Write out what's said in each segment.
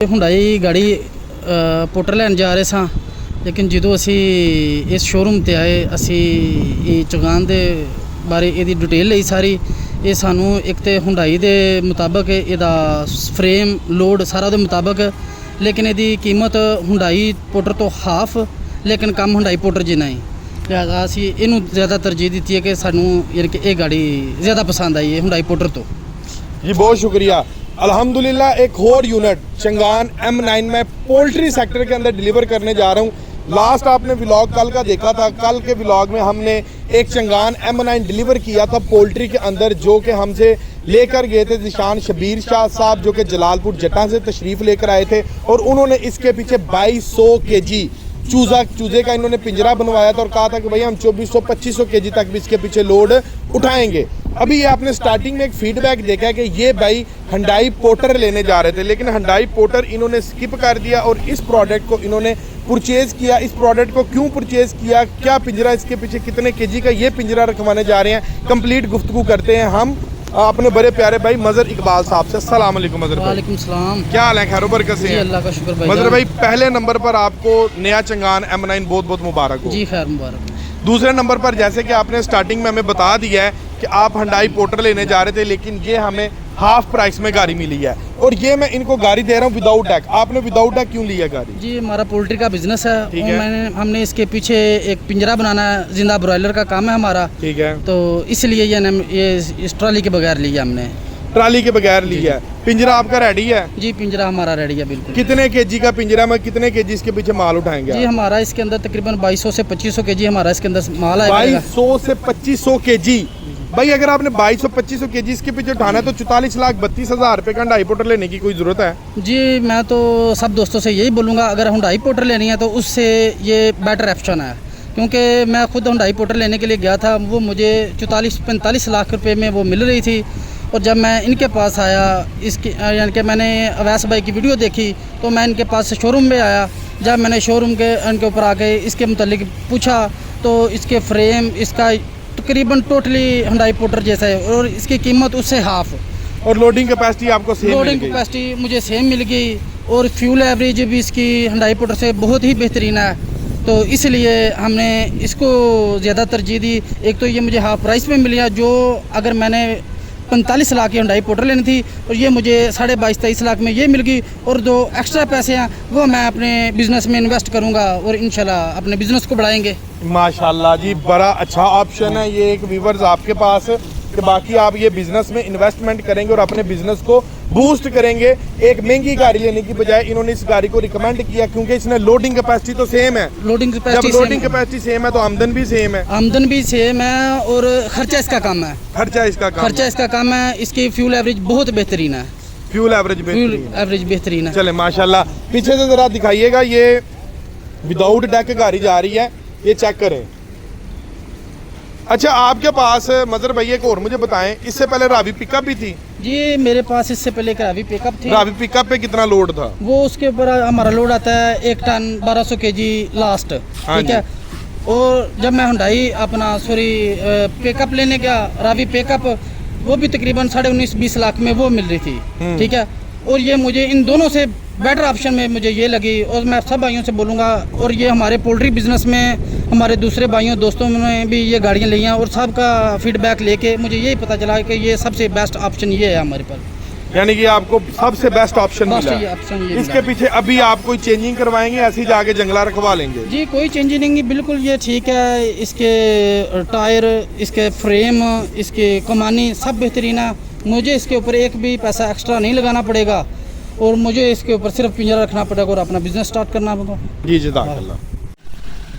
Hyundai गाड़ी Potter लैन जा रहे ਸਾਂ लेकिन ਜਦੋਂ ਅਸੀਂ ਇਸ ਸ਼ੋਰੂਮ ਤੇ ਆਏ ਅਸੀਂ ਇਹ ਚੁਗਾਨ ਦੇ ਬਾਰੇ ਇਹਦੀ ਡਿਟੇਲ ਲਈ ਸਾਰੀ ਇਹ ਸਾਨੂੰ ਇੱਕ ਤੇ ਹੁੰਡਾਈ ਦੇ ਮੁਤਾਬਕ ਇਹਦਾ ਫਰੇਮ ਲੋਡ ਸਾਰਾ ਦੇ ਮੁਤਾਬਕ ਲੇਕਿਨ ਇਹਦੀ ਕੀਮਤ ਹੁੰਡਾਈ ਪੋਟਰ ਤੋਂ ਹਾਫ ਲੇਕਿਨ ਕਮ ਹੁੰਡਾਈ ਪੋਟਰ ਜਿੰਨਾ ਹੀ ਲਿਹਾਜ਼ਾ ਅਸੀਂ ਇਹਨੂੰ ਜ਼ਿਆਦਾ ਤਰਜੀਹ ਦਿੱਤੀ ਹੈ ਕਿ ਸਾਨੂੰ ਯਾਨੀ कि ਇਹ गाड़ी ज़्यादा पसंद आई है ਹੁੰਡਾਈ ਪੋਟਰ ਤੋਂ। जी बहुत शुक्रिया। अल्हम्दुलिल्लाह एक और यूनिट चंगान M9 में पोल्ट्री सेक्टर के अंदर डिलीवर करने जा रहा हूँ। लास्ट आपने व्लॉग कल का देखा था, कल के व्लॉग में हमने एक चंगान M9 डिलीवर किया था पोल्ट्री के अंदर, जो कि हमसे लेकर गए थे जिशान शबीर शाह साहब, जो कि जलालपुर जट्टा से तशरीफ़ लेकर आए थे और उन्होंने इसके पीछे 2200 kg चूजे का इन्होंने पिंजरा बनवाया था और कहा था कि भाई हम 2400-2500 kg तक भी इसके पीछे लोड उठाएंगे। अभी ये आपने स्टार्टिंग में एक फीडबैक देखा है कि ये भाई हंडाई पोटर लेने जा रहे थे, लेकिन हंडाई पोटर इन्होंने स्किप कर दिया और इस प्रोडक्ट को इन्होंने परचेज़ किया। इस प्रोडक्ट को क्यों परचेज़ किया, क्या पिंजरा इसके पीछे कितने केजी का ये पिंजरा रखवाने जा रहे हैं, कंप्लीट गुफ्तगू करते हैं हम अपने बड़े प्यारे भाई मजर इकबाल साहब से। अस्सलाम वालेकुम मजर भाई। वालेकुम सलाम। क्या हाल है, खैर बरकत से? जी अल्लाह का शुक्र भाई। मजर भाई पहले नंबर पर आपको नया चंगान M9 बहुत बहुत मुबारक हो। जी खैर मुबारक। दूसरे नंबर पर जैसे कि आपने स्टार्टिंग में हमें बता दिया है कि आप हंडाई पोटर लेने जा रहे थे, लेकिन ये हमें हाफ प्राइस में गाड़ी मिली है और ये मैं इनको गाड़ी दे रहा हूँ विदाउट डेक। आपने विदाउट डेक क्यों लिया गाड़ी? जी हमारा पोल्ट्री का बिजनेस है, ठीक और है। हमने इसके पीछे एक पिंजरा बनाना है, जिंदा ब्रॉयलर का काम है हमारा, ठीक है। तो इसलिए ये इस ट्रॉली के बगैर लिया हमने। ट्राली के बगैर लिया है। पिंजरा आपका रेडी है? जी पिंजरा हमारा रेडी है बिल्कुल। कितने केजी का पिंजरा में कितने केजी इसके पीछे माल उठाएंगे? जी हमारा इसके अंदर तकरीबन 2200 से 2500 केजी हमारा इसके अंदर माल आएगा। 2200 से 2500 केजी। भाई अगर आपने 2200-2500 केजी इसके पीछे उठाना है तो 44,32,000 रुपए का हंडाई पोटर लेने की कोई जरूरत है? जी मैं तो सब दोस्तों से यही बोलूँगा, अगर हुंडाई पोटर लेनी है तो उससे ये बेटर ऑप्शन है, क्योंकि मैं खुद हुंडाई पोटर लेने के लिए गया था, वो मुझे 44-45 लाख रुपए में वो मिल रही थी। और जब मैं इनके पास आया इसकी यानी कि मैंने अवैस भाई की वीडियो देखी तो मैं इनके पास शोरूम में आया। जब मैंने शोरूम के इनके ऊपर आके इसके मुतालिक पूछा तो इसके फ्रेम इसका तकरीबन टोटली हुंडाई पोटर जैसा है और इसकी कीमत उससे हाफ। और लोडिंग कैपेसिटी आपको सेम? लोडिंग कैपेसिटी मुझे सेम मिल गई और फ्यूल एवरेज भी इसकी हुंडाई पोटर से बहुत ही बेहतरीन है, तो इसलिए हमने इसको ज़्यादा तरजीह दी। एक तो ये मुझे हाफ प्राइस में मिल गया, जो अगर मैंने 45 लाख की हुंडाई पोटर लेनी थी और ये मुझे 22.5-23 लाख में ये मिल गई, और जो एक्स्ट्रा पैसे हैं वो मैं अपने बिज़नेस में इन्वेस्ट करूंगा और इंशाल्लाह अपने बिज़नेस को बढ़ाएंगे। माशाल्लाह जी, बड़ा अच्छा ऑप्शन है ये एक व्यूवर्स आपके पास कि बाकी आप ये बिजनेस में इन्वेस्टमेंट करेंगे और अपने बिजनेस को बूस्ट करेंगे। एक महंगी गाड़ी लेने की बजाय इन्होंने इस गाड़ी को रिकमेंड किया क्योंकि इसने लोडिंग कैपेसिटी तो सेम है। लोडिंग जब कैपेसिटी लोडिंग कैपेसिटी सेम है तो आमदन भी सेम है। आमदन भी सेम है और खर्चा इसका कम है। खर्चा इसका कम है। इसकी फ्यूल एवरेज बहुत बेहतरीन है। फ्यूल एवरेज बेहतरीन है। चले माशाल्लाह। पीछे से जरा दिखाइएगा, ये विदाउट डेक गाड़ी जा रही है, ये चेक करें। अच्छा आपके पास मजर भाई एक और मुझे बताएं, इससे पहले रावी पिकअप भी थी? जी मेरे पास इससे पहले एक रावी पिकअप थी। रावी पिकअप पे कितना लोड था? वो उसके ऊपर हमारा लोड आता है 1 टन 1200 केजी लास्ट, ठीक है। और जब मैं हुंडाई अपना पिकअप लेने गया, रावी पिकअप, वो भी तकरीबन 19.5-20 लाख में वो मिल रही थी, ठीक है। और ये मुझे इन दोनों से बेटर ऑप्शन में मुझे ये लगी और मैं सब भाइयों से बोलूँगा, और ये हमारे पोल्ट्री बिजनेस में हमारे दूसरे भाइयों दोस्तों ने भी ये गाड़ियाँ ली हैं और सबका फीडबैक लेके मुझे यही पता चला कि ये सबसे बेस्ट ऑप्शन ये है हमारे पास। यानी कि आपको सबसे बेस्ट ऑप्शन मिला है। इसके पीछे अभी आप कोई चेंजिंग करवाएंगे, ऐसे ही जाके जंगला रखवा लेंगे? जी कोई चेंजिंग नहीं, बिल्कुल ये ठीक है। इसके टायर, इसके फ्रेम, इसके कमानी सब बेहतरीन है। मुझे इसके ऊपर एक भी पैसा एक्स्ट्रा नहीं लगाना पड़ेगा और मुझे इसके ऊपर सिर्फ पिंजरा रखना पड़ेगा और अपना बिजनेस स्टार्ट करना होगा। जी जज़ाकल्लाह।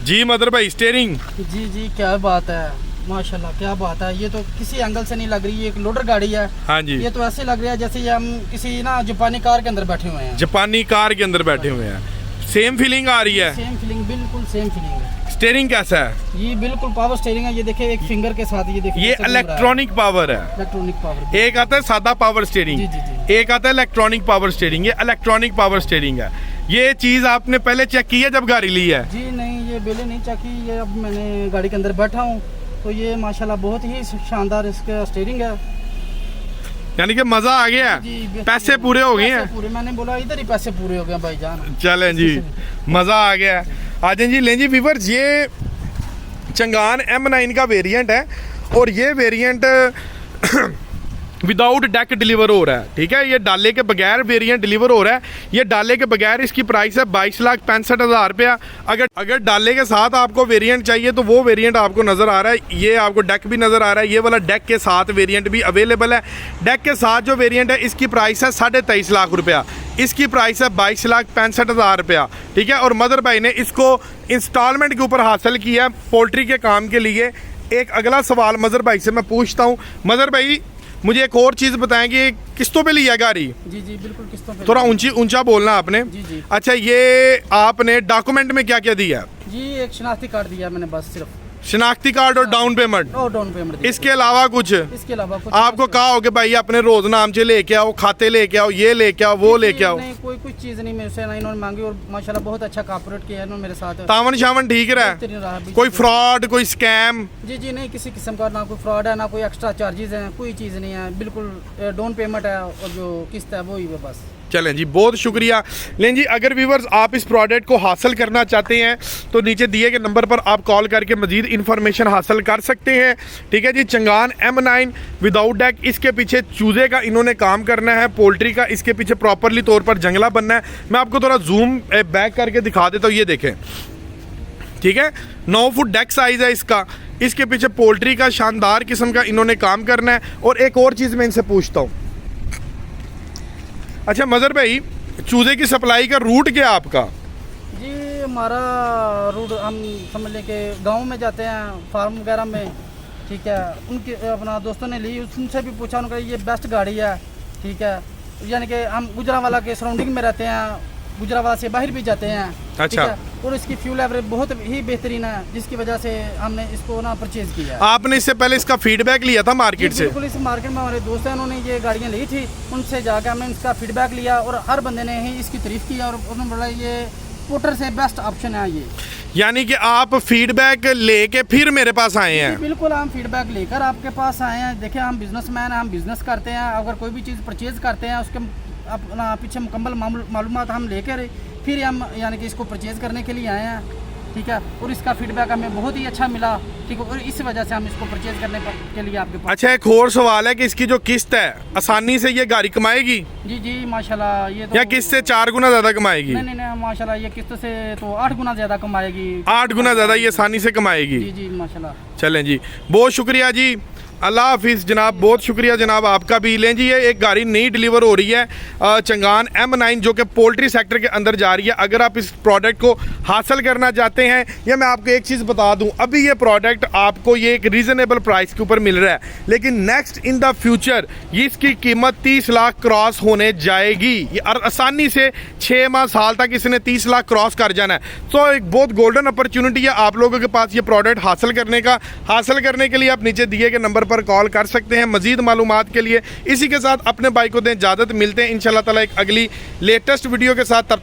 जी मदर भाई स्टीयरिंग? जी क्या बात है, माशाल्लाह क्या बात है। ये तो किसी एंगल से नहीं लग रही, ये एक लोडर गाड़ी है। हाँ जी। ये तो ऐसे लग रहा है जैसे हम किसी ना जापानी कार के अंदर बैठे हुए हैं। जापानी कार के अंदर बैठे हुए हैं। सेम फीलिंग आ रही है? सेम फीलिंग, बिल्कुल सेम फीलिंग है। स्टीयरिंग कैसा है? ये बिल्कुल पावर स्टीयरिंग है। ये देखिए एक फिंगर के साथ ये देखिए, ये इलेक्ट्रॉनिक पावर है। Electronic power. एक आता है सादा पावर स्टीयरिंग, जी। एक आता है इलेक्ट्रॉनिक पावर स्टीयरिंग। ये इलेक्ट्रॉनिक पावर स्टीयरिंग है। ये चीज आपने पहले चेक की है जब गाड़ी ली है? जी नहीं, ये पहले नहीं चेक की। ये अब मैंने गाड़ी के अंदर बैठा हूँ तो ये माशाल्लाह बहुत ही शानदार इसका स्टीयरिंग है। यानी कि मजा आ गया जी, है, पैसे पूरे हो गए हैं। पैसे पूरे, मैंने बोला इधर ही पैसे पूरे हो गए भाईजान। चलें जी, मज़ा आ गया है। आ जाएं जी, लें जी व्यूअर्स, ये चंगान M9 का वेरिएंट है और ये वेरिएंट विदाउट डेक डिलीवर हो रहा है, ठीक है। ये डाले के बगैर वेरिएंट डिलीवर हो रहा है। ये डाले के बगैर इसकी प्राइस है 22,65,000 रुपया। अगर डाले के साथ आपको वेरिएंट चाहिए तो वो वेरिएंट आपको नज़र आ रहा है। ये आपको डेक भी नज़र आ रहा है, ये वाला डेक के साथ वेरिएंट भी अवेलेबल है। डेक के साथ जो वेरिएंट है इसकी प्राइस है 23.5 लाख रुपया, इसकी प्राइस है 22,65,000 रुपया, ठीक है। और मदर भाई ने इसको इंस्टॉलमेंट के ऊपर हासिल किया पोल्ट्री के काम के लिए। एक अगला सवाल मदर भाई से मैं पूछता हूँ। मदर भाई, मुझे एक और चीज़ बताएंगे, किस्तों पे लिया गाड़ी? जी जी बिल्कुल किस्तों पे। थोड़ा ऊंचा बोलना आपने। जी जी। अच्छा, ये आपने डॉक्यूमेंट में क्या क्या दिया? जी एक शनाख्ती कार्ड दिया मैंने, बस सिर्फ शनाख्ती कार्ड और डाउन पेमेंट। और डाउन पेमेंट दिया। इसके अलावा कुछ? इसके अलावा कुछ आपको कहा हो कि भाई अपने रोज नाम से लेके आओ, खाते लेके आओ, ये लेके आओ, वो लेके आओ? नहीं, कोई कुछ चीज़ नहीं मेरे से ना इन्होंने मांगी, और माशाल्लाह बहुत अच्छा कॉपरेट किया इन्होंने मेरे साथ। तावन शावन ठीक रहा? बेहतरीन रहा अभी। कोई फ्रॉड, कोई स्कैम? जी जी नहीं, किसी किस्म का ना कोई फ्रॉड है, ना कोई एक्स्ट्रा चार्जेस हैं, कोई चीज़ नहीं है। बिल्कुल डाउन पेमेंट है और जो किस्त है वो ही है बस। चलें जी, बहुत शुक्रिया। लें जी, अगर व्यूवर्स आप इस प्रोडक्ट को हासिल करना चाहते हैं तो नीचे दिए गए नंबर पर आप कॉल करके मजीद इन्फॉर्मेशन हासिल कर सकते हैं, ठीक है जी। चंगान M9 विदाउट डेक, इसके पीछे चूजे का इन्होंने काम करना है, पोल्ट्री का इसके पीछे प्रॉपरली तौर पर जंगला बनना है। मैं आपको थोड़ा जूम बैक करके दिखा देता हूँ, ये देखें, ठीक है। 9 फुट डेक साइज है इसका। इसके पीछे पोल्ट्री का शानदार किस्म का इन्होंने काम करना है। और एक और चीज़ मैं इनसे पूछता हूँ, अच्छा मजर भाई, चूजे की सप्लाई का रूट क्या है आपका? जी हमारा रूट, हम समझ लें कि गाँव में जाते हैं, फार्म वगैरह में, ठीक है। उनके अपना दोस्तों ने ली, उनसे भी पूछा, उनका ये बेस्ट गाड़ी है, ठीक है। यानी कि हम गुजरावाला के सराउंडिंग में रहते हैं, गुजरावाला से बाहर भी जाते हैं, ठीक अच्छा। है। और इसकी फ्यूल एवरेज बहुत ही बेहतरीन है, जिसकी वजह से हमने इसको ना परचेज किया है। आपने इससे पहले इसका फीडबैक लिया था मार्केट से? बिल्कुल, इस मार्केट में हमारे दोस्त हैं, उन्होंने ये गाड़ियाँ ली थी, उनसे जाकर हमने इसका फीडबैक लिया और हर बंदे ने ही इसकी तारीफ की और उन्होंने बोला ये पोर्टर से बेस्ट ऑप्शन है ये। यानी कि आप फीडबैक लेके फिर मेरे पास आए हैं? बिल्कुल, हम फीडबैक लेकर आपके पास आए हैं। देखिए हम बिजनेसमैन हैं, हम बिजनेस करते हैं। अगर कोई भी चीज़ परचेज करते हैं उसके अपना पीछे मुकम्मल मालूमात हम लेकर फिर हम यानी कि इसको परचेज करने के लिए आए हैं, ठीक है। और इसका फीडबैक हमें बहुत ही अच्छा मिला, ठीक है। और इस वजह से हम इसको परचेज करने के लिए आपके पास। अच्छा, एक और सवाल है कि इसकी जो किस्त है आसानी से ये गाड़ी कमाएगी? जी जी माशाल्लाह, ये तो या किस्त से 4 गुना ज़्यादा कमाएगी? नहीं नहीं नहीं, माशाल्लाह ये किस्त से तो 8 गुना ज़्यादा कमाएगी। 8 गुना ज़्यादा ये आसानी से कमाएगी? जी जी माशाल्लाह। चलें जी, बहुत शुक्रिया जी, अल्लाह हाफिज़ जनाब, बहुत शुक्रिया जनाब आपका भी। लें जी, ये एक गाड़ी नई डिलीवर हो रही है चंगान M9 जो कि पोल्ट्री सेक्टर के अंदर जा रही है। अगर आप इस प्रोडक्ट को हासिल करना चाहते हैं, या मैं आपको एक चीज़ बता दूं, अभी ये प्रोडक्ट आपको ये एक रीज़नेबल प्राइस के ऊपर मिल रहा है, लेकिन नेक्स्ट इन द फ्यूचर ये इसकी कीमत 30 लाख क्रॉस होने जाएगी। ये आसानी से 6 माह साल तक इसने 30 लाख क्रॉस कर जाना है। तो एक बहुत गोल्डन अपॉर्चुनिटी है आप लोगों के पास ये प्रोडक्ट हासिल करने का। हासिल करने के लिए आप नीचे दिए गए नंबर पर कॉल कर सकते हैं मजीद मालूमात के लिए। इसी के साथ अपने भाई को दें इजाज़त, मिलते हैं इंशाल्लाह ताला एक अगली लेटेस्ट वीडियो के साथ। तब